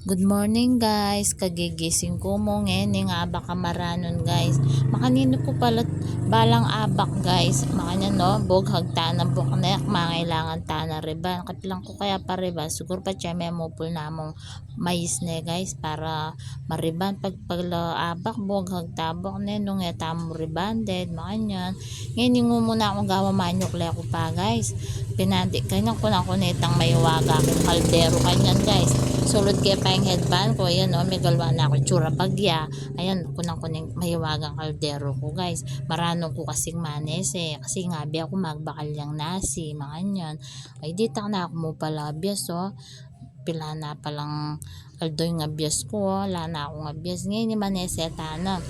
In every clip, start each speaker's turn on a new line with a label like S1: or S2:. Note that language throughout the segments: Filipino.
S1: Good morning guys, kagigising ko mo ngayon nga baka maranon guys. Makanino ko pala balang abak guys. Makanya no, bog hagta ng buknek, mangailangan ta na riban. Katlang ko kaya pa riban, siguro pa siya may mupul namong mais ne guys para mariban pagpagla abak bog hagta bukne nung etamo riban dead makanya. Ngayon yung muna akong gawa manyok le ko pa guys. Pinandi kanyang kunang kunitang may waga akong kaldero kanyan guys. Sulod kaya pa yung headband ko. Ayan o, may galwa na ako tsura bagya. Ayan, kunang kuning mahiwagang kaldero ko guys. Maranong ko kasing manes eh. Kasi nga bi ako magbakal yung nasi. Mga yan. Ay dito na ako mo pala bias o. Pila na palang kaldo yung abyas ko. Wala na akong abyas. Ngayon ni maneseta na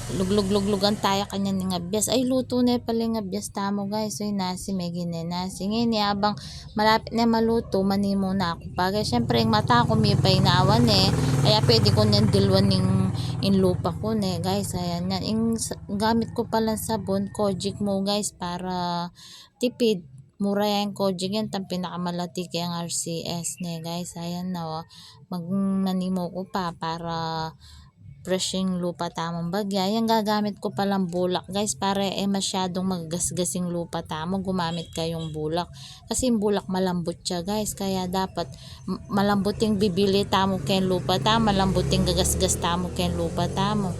S1: luglug-luglugan tayo kanya ng abyas. Ay luto na pala yung abyas tamo guys. Ay nasi may ginenasi. Ngayon ni abang malapit na maluto manimo na ako pa. Kaya syempre yung mata ko may painawan eh. Kaya pwede ko nang dilwan in lupa ko ne guys. Ayan yan. Gamit ko pala sabon Kojic mo guys para tipid. Mura yan Kojic yan. Ang pinakamalati kaya ang RCS ne guys. Ayan na o. Magnanimo ko pa para fresh yung lupa tamang bagya. Yan gagamit ko palang bulak guys para masyadong maggasgasing lupa tamo gumamit kayong bulak. Kasi yung bulak malambot siya guys. Kaya dapat malambuting bibili tamo ken lupa tamo. Malambuting gagasgas tamo ken lupa tamo.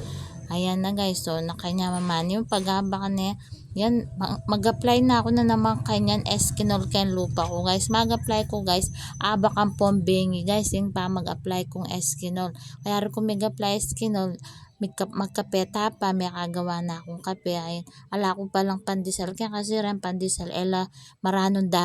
S1: Ayan na guys. So nakanya maman yung paghaba na yan. Mag-apply na ako na naman kanyan eskinol ken lupa ko guys. Mag-apply ko guys. Abak ang pombingi guys. Yung pa mag-apply kong eskinol. Kaya rin kung mag-apply eskinol magkapeta pa may kagawa na akong kape. Ayun. Ala ko palang pandesal kaya kasi rin pandesal ela maranon dar